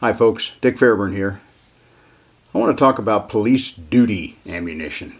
Hi folks, Dick Fairburn here. I want to talk about police duty ammunition.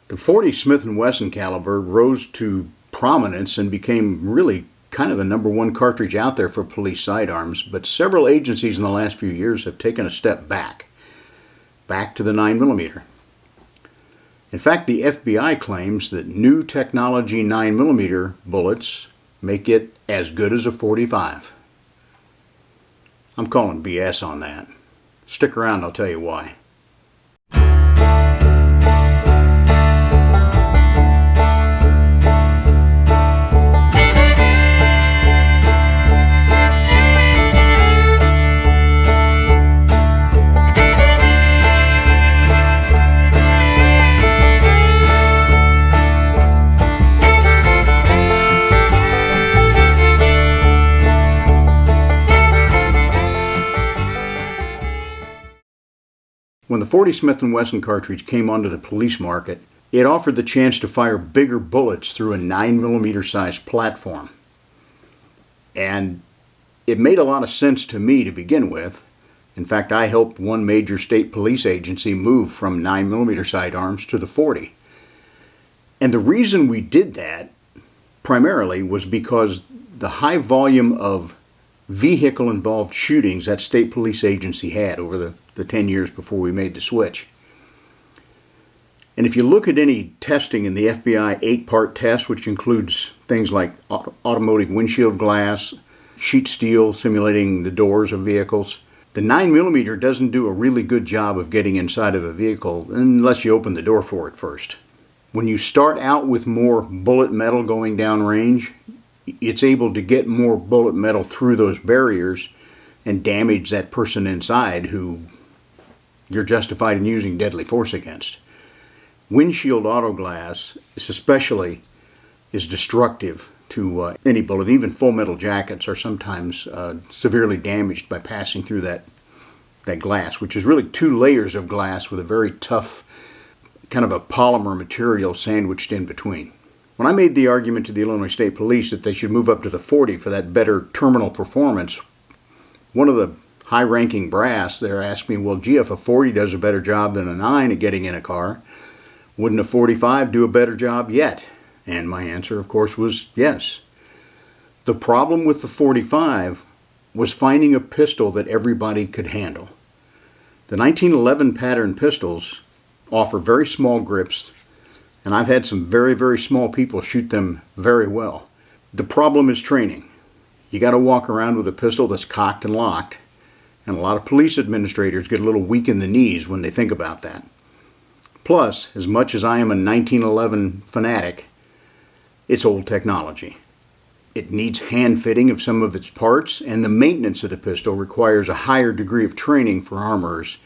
The .40 Smith & Wesson caliber rose to prominence and became really kind of the #1 cartridge out there for police sidearms, but several agencies in the last few years have taken a step back to the 9mm. In fact, the FBI claims that new technology 9mm bullets make it as good as a .45. I'm calling BS on that. Stick around, I'll tell you why. When the .40 Smith & Wesson cartridge came onto the police market, it offered the chance to fire bigger bullets through a 9mm sized platform. And it made a lot of sense to me to begin with. In fact, I helped one major state police agency move from 9mm sidearms to the .40. And the reason we did that primarily was because the high volume of vehicle-involved shootings that state police agency had over the 10 years before we made the switch. And if you look at any testing in the FBI 8-part test, which includes things like automotive windshield glass, sheet steel simulating the doors of vehicles, the 9mm doesn't do a really good job of getting inside of a vehicle unless you open the door for it first. When you start out with more bullet metal going down range, it's able to get more bullet metal through those barriers and damage that person inside who you're justified in using deadly force against. Windshield auto glass especially is destructive to any bullet. Even full metal jackets are sometimes severely damaged by passing through that glass, which is really 2 layers of glass with a very tough kind of a polymer material sandwiched in between. When I made the argument to the Illinois State Police that they should move up to the .40 for that better terminal performance, one of the high-ranking brass there asked me, well, gee, if a .40 does a better job than a 9 at getting in a car, wouldn't a .45 do a better job yet? And my answer, of course, was yes. The problem with the .45 was finding a pistol that everybody could handle. The 1911 pattern pistols offer very small grips, and I've had some very, very small people shoot them very well. The problem is training. You got to walk around with a pistol that's cocked and locked, and a lot of police administrators get a little weak in the knees when they think about that. Plus, as much as I am a 1911 fanatic, it's old technology. It needs hand fitting of some of its parts, and the maintenance of the pistol requires a higher degree of training for armorers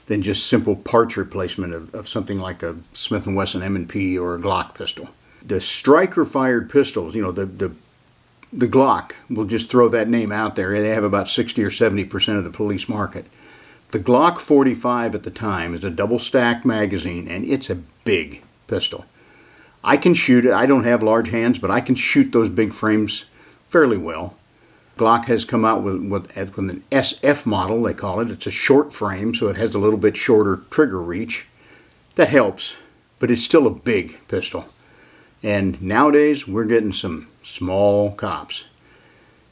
than just simple parts replacement of something like a Smith & Wesson M&P or a Glock pistol. The striker-fired pistols, the Glock, we'll just throw that name out there. They have about 60 or 70% of the police market. The Glock 45 at the time is a double-stacked magazine, and it's a big pistol. I can shoot it. I don't have large hands, but I can shoot those big frames fairly well. Glock has come out with an SF model, they call it. It's a short frame, so it has a little bit shorter trigger reach. That helps, but it's still a big pistol. And nowadays, we're getting some small cops.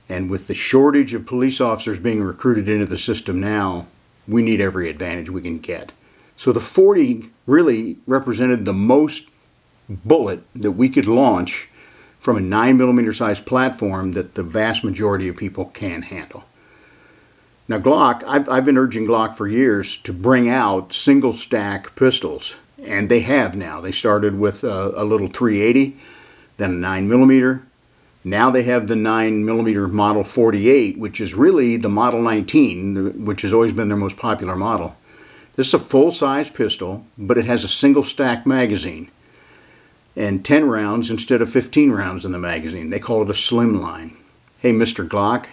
And with the shortage of police officers being recruited into the system now, we need every advantage we can get. So the .40 really represented the most bullet that we could launch from a 9mm sized platform that the vast majority of people can handle. Now Glock, I've been urging Glock for years to bring out single stack pistols, and they have now. They started with a little .380, then a 9mm. Now they have the 9mm Model 48, which is really the Model 19, which has always been their most popular model. This is a full-size pistol, but it has a single stack magazine and 10 rounds instead of 15 rounds in the magazine. They call it a slimline. Hey, Mr. Glock,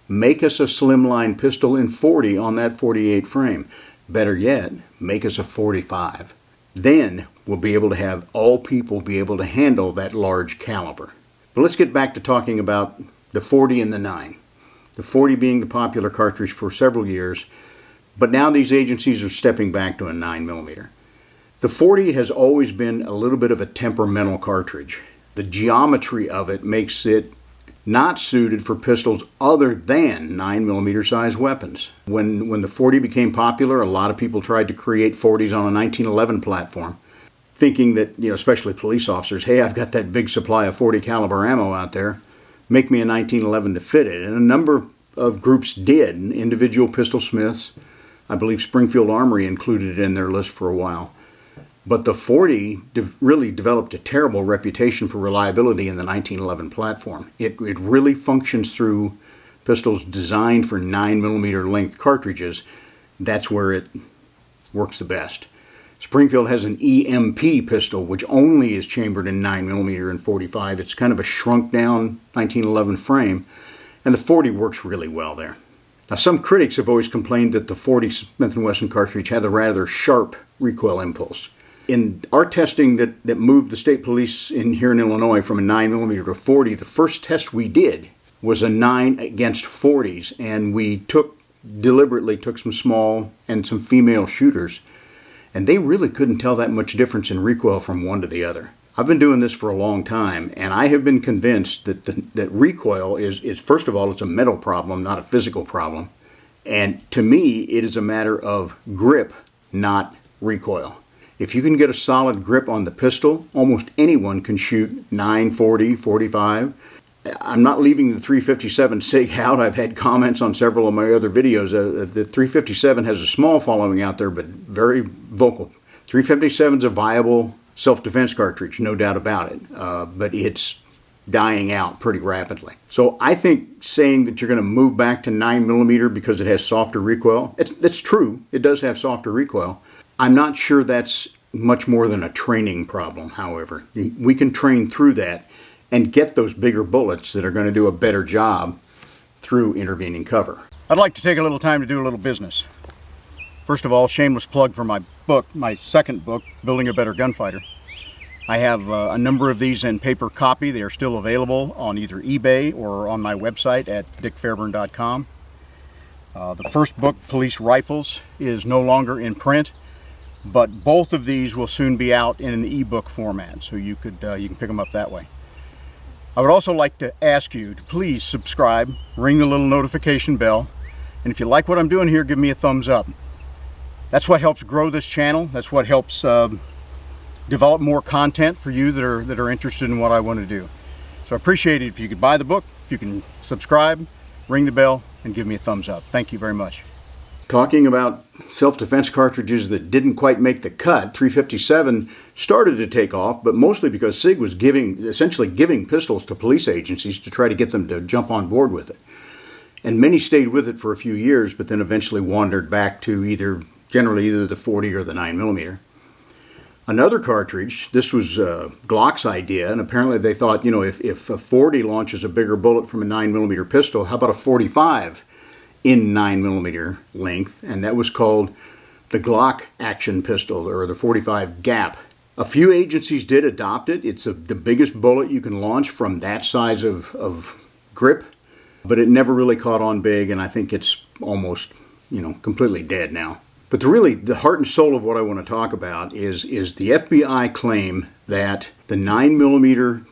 make us a slimline pistol in .40 on that .48 frame. Better yet, make us a .45. Then we'll be able to have all people be able to handle that large caliber. But let's get back to talking about the .40 and the 9. the 40 being the popular cartridge for several years, but now these agencies are stepping back to a 9mm. The 40 has always been a little bit of a temperamental cartridge. The geometry of it makes it not suited for pistols other than 9mm size weapons. When the 40 became popular, a lot of people tried to create 40s on a 1911 platform, thinking that, especially police officers, hey, I've got that big supply of 40 caliber ammo out there, make me a 1911 to fit it. And a number of groups did, individual pistol smiths. I believe Springfield Armory included it in their list for a while. But the 40 really developed a terrible reputation for reliability in the 1911 platform. It really functions through pistols designed for 9mm length cartridges. That's where it works the best. Springfield has an EMP pistol, which only is chambered in 9mm and 45. It's kind of a shrunk down 1911 frame, and the 40 works really well there. Now, some critics have always complained that the 40 Smith & Wesson cartridge had a rather sharp recoil impulse. In our testing that moved the state police here in Illinois from a 9mm to 40, the first test we did was a 9 against 40s, and we deliberately took some small and some female shooters, and they really couldn't tell that much difference in recoil from one to the other. I've been doing this for a long time, and I have been convinced that recoil is, first of all, it's a mental problem, not a physical problem. And to me, it is a matter of grip, not recoil. If you can get a solid grip on the pistol, almost anyone can shoot 9, 40, 45. I'm not leaving the 357 SIG out. I've had comments on several of my other videos. The 357 has a small following out there, but very vocal. 357 is a viable self-defense cartridge, no doubt about it, but it's dying out pretty rapidly. So I think saying that you're going to move back to 9mm because it has softer recoil, that's true. It does have softer recoil. I'm not sure that's much more than a training problem, however. We can train through that and get those bigger bullets that are going to do a better job through intervening cover. I'd like to take a little time to do a little business. First of all, shameless plug for my book, my second book, Building a Better Gunfighter. I have a number of these in paper copy. They are still available on either eBay or on my website at dickfairburn.com. The first book, Police Rifles, is no longer in print, but both of these will soon be out in an ebook format, so you can pick them up that way. I would also like to ask you to please subscribe, ring the little notification bell, and if you like what I'm doing here, give me a thumbs up. That's what helps grow this channel. That's what helps develop more content for you that are interested in what I want to do. So I appreciate it if you could buy the book, if you can subscribe, ring the bell, and give me a thumbs up. Thank you very much. Talking about self-defense cartridges that didn't quite make the cut, 357 started to take off, but mostly because SIG was essentially giving pistols to police agencies to try to get them to jump on board with it. And many stayed with it for a few years, but then eventually wandered back to generally either the 40 or the 9mm. Another cartridge, this was Glock's idea, and apparently they thought, if a 40 launches a bigger bullet from a 9mm pistol, how about a 45 in 9mm length? And that was called the Glock action pistol, or the 45 gap. A few agencies did adopt it. It's the biggest bullet you can launch from that size of grip, but it never really caught on big, and I think it's almost, completely dead now. But the heart and soul of what I want to talk about is the FBI claim that the 9mm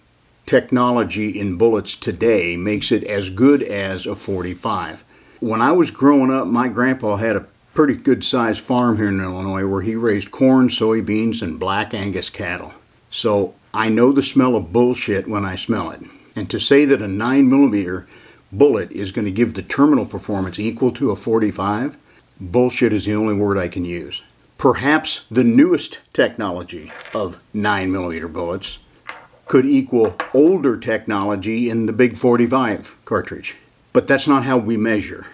technology in bullets today makes it as good as a 45. When I was growing up, my grandpa had a pretty good sized farm here in Illinois where he raised corn, soybeans, and black Angus cattle. So I know the smell of bullshit when I smell it. And to say that a 9mm bullet is going to give the terminal performance equal to a 45, bullshit is the only word I can use. Perhaps the newest technology of 9mm bullets could equal older technology in the big 45 cartridge. But that's not how we measure.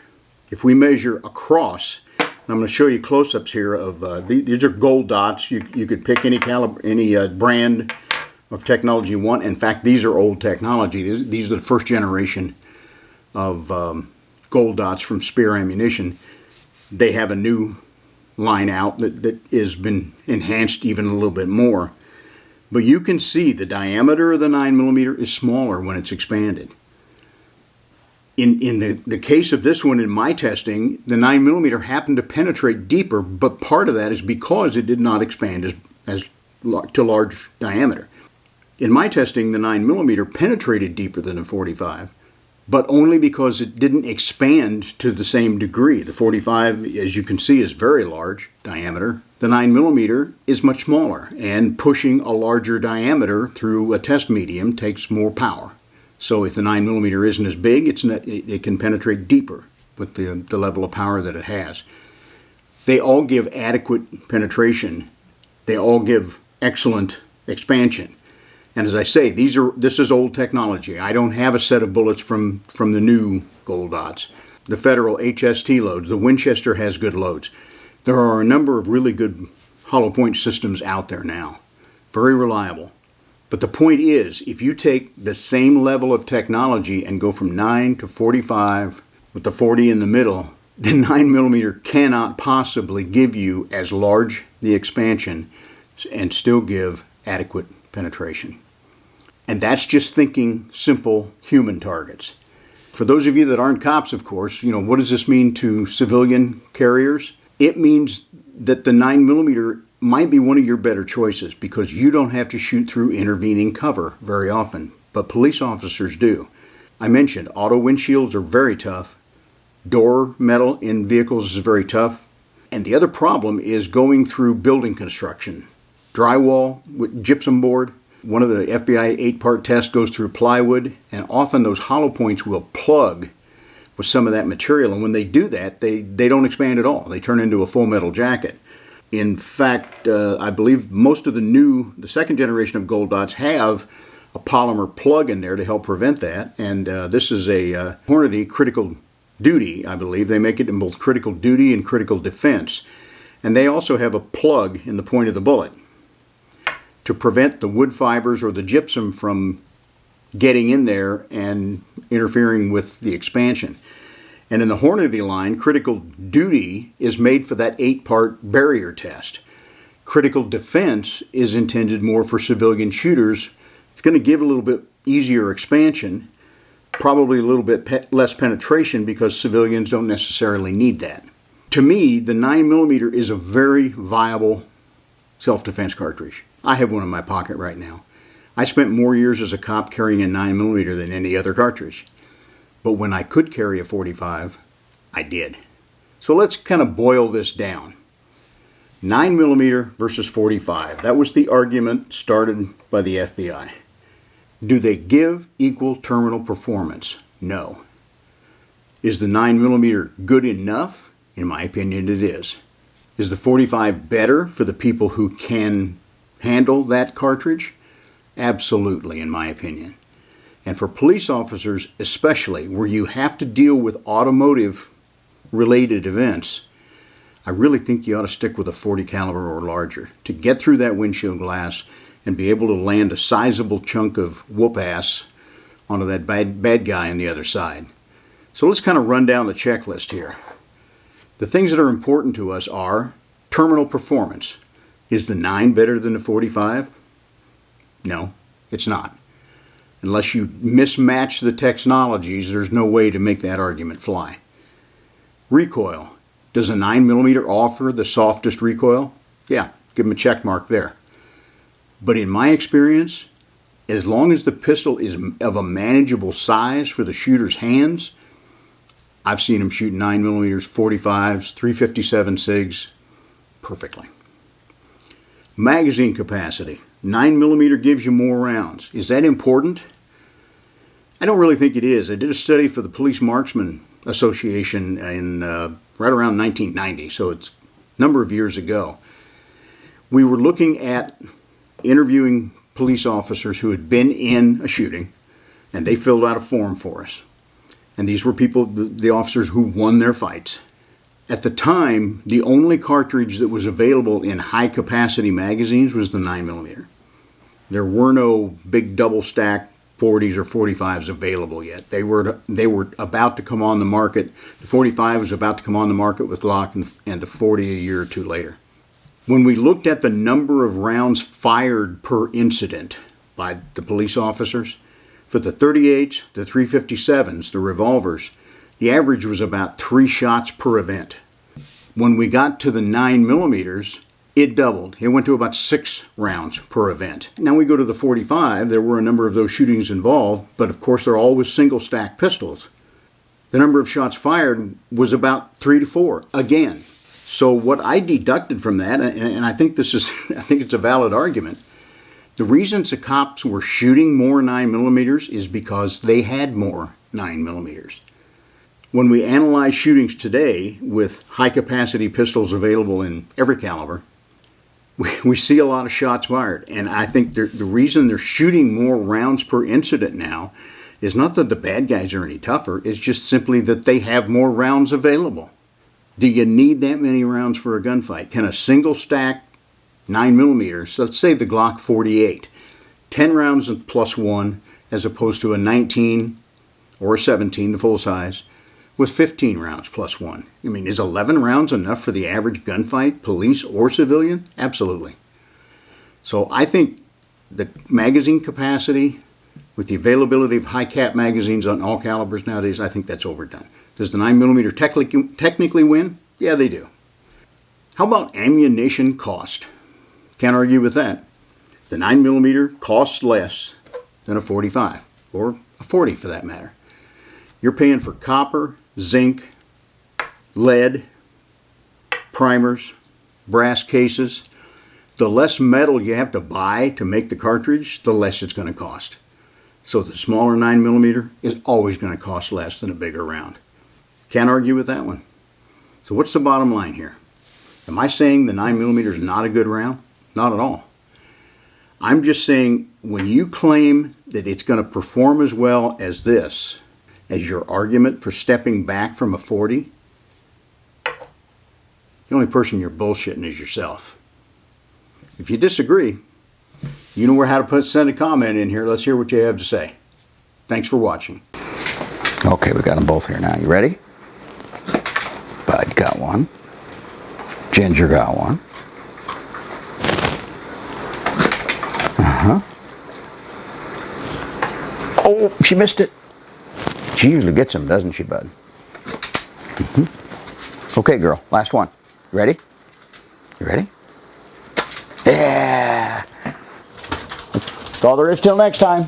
If we measure across, and I'm going to show you close-ups here of these are gold dots. You could pick any caliber, any brand of technology you want. In fact, these are old technology. These are the first generation of gold dots from Spear Ammunition. They have a new line out that has been enhanced even a little bit more. But you can see the diameter of the 9mm is smaller when it's expanded. In the case of this one, in my testing, the 9mm happened to penetrate deeper, but part of that is because it did not expand to large diameter. In my testing, the 9mm penetrated deeper than the 45, but only because it didn't expand to the same degree. The 45, as you can see, is very large diameter. The 9mm is much smaller, and pushing a larger diameter through a test medium takes more power. So if the 9mm isn't as big, it can penetrate deeper with the level of power that it has. They all give adequate penetration. They all give excellent expansion. And as I say, this is old technology. I don't have a set of bullets from the new Gold Dots. The Federal HST loads, the Winchester has good loads. There are a number of really good hollow point systems out there now. Very reliable. But the point is, if you take the same level of technology and go from 9 to 45 with the 40 in the middle, the 9mm cannot possibly give you as large the expansion and still give adequate penetration. And that's just thinking simple human targets. For those of you that aren't cops, of course, what does this mean to civilian carriers? It means that the 9mm might be one of your better choices because you don't have to shoot through intervening cover very often, but police officers do. I mentioned auto windshields are very tough. Door metal in vehicles is very tough. And the other problem is going through building construction. Drywall with gypsum board. One of the FBI 8-part tests goes through plywood, and often those hollow points will plug with some of that material. And when they do that, they don't expand at all. They turn into a full metal jacket. In fact, I believe most of the second generation of Gold Dots have a polymer plug in there to help prevent that. And this is a Hornady critical duty, I believe. They make it in both critical duty and critical defense. And they also have a plug in the point of the bullet to prevent the wood fibers or the gypsum from getting in there and interfering with the expansion. And in the Hornady line, critical duty is made for that 8-part barrier test. Critical defense is intended more for civilian shooters. It's going to give a little bit easier expansion, probably a little bit less penetration because civilians don't necessarily need that. To me, the 9mm is a very viable self-defense cartridge. I have one in my pocket right now. I spent more years as a cop carrying a 9mm than any other cartridge. But when I could carry a 45, I did. So let's kind of boil this down. 9mm versus 45. That was the argument started by the FBI. Do they give equal terminal performance? No. Is the 9mm good enough? In my opinion, it is. Is the 45 better for the people who can handle that cartridge? Absolutely, in my opinion. And for police officers especially, where you have to deal with automotive-related events, I really think you ought to stick with a 40 caliber or larger to get through that windshield glass and be able to land a sizable chunk of whoop-ass onto that bad guy on the other side. So let's kind of run down the checklist here. The things that are important to us are terminal performance. Is the 9 better than the 45? No, it's not. Unless you mismatch the technologies, there's no way to make that argument fly. Recoil. Does a 9mm offer the softest recoil? Yeah, give them a check mark there. But in my experience, as long as the pistol is of a manageable size for the shooter's hands, I've seen them shoot 9mm, 45s, 357 SIGs perfectly. Magazine capacity. 9mm gives you more rounds. Is that important? I don't really think it is. I did a study for the Police Marksman Association in right around 1990, so it's a number of years ago. We were looking at interviewing police officers who had been in a shooting, and they filled out a form for us. And these were people, the officers who won their fights. At the time, the only cartridge that was available in high-capacity magazines was the 9mm. There were no big double-stack 40s or 45s available yet. They were about to come on the market. The 45 was about to come on the market with Glock, and the 40 a year or two later. When we looked at the number of rounds fired per incident by the police officers, For the 38s, the 357s, the revolvers, the average was about 3 shots per event. When we got to the 9mm, it doubled. It went to about 6 rounds per event. Now we go to the 45, there were a number of those shootings involved, but of course they're always single stack pistols. The number of shots fired was about 3 to 4 again. So what I deducted from that, and I think I think it's a valid argument, the reasons the cops were shooting more 9mm is because they had more 9mm. When we analyze shootings today with high-capacity pistols available in every caliber, we see a lot of shots fired. And I think the reason they're shooting more rounds per incident now is not that the bad guys are any tougher, it's just simply that they have more rounds available. Do you need that many rounds for a gunfight? Can a single stack 9mm, let's say the Glock 48, 10 rounds plus 1 as opposed to a 19 or a 17, the full size, with 15 rounds plus 1. I mean, is 11 rounds enough for the average gunfight, police or civilian? Absolutely. So I think the magazine capacity with the availability of high cap magazines on all calibers nowadays, I think that's overdone. Does the 9mm technically win? Yeah, they do. How about ammunition cost? Can't argue with that. The 9mm costs less than a 45, or a 40 for that matter. You're paying for copper, zinc, lead, primers, brass cases. The less metal you have to buy to make the cartridge, the less it's going to cost. So the smaller 9mm is always going to cost less than a bigger round. Can't argue with that one. So what's the bottom line here? Am I saying the 9mm is not a good round? Not at all. I'm just saying when you claim that it's going to perform as well as this, as your argument for stepping back from a 40, the only person you're bullshitting is yourself. If you disagree, you know how to send a comment in here. Let's hear what you have to say. Thanks for watching. Okay, we got them both here now. You ready? Bud got one. Ginger got one. Oh, she missed it. She usually gets them, doesn't she, Bud? Okay, girl, last one. You ready? You ready? Yeah! That's all there is till next time.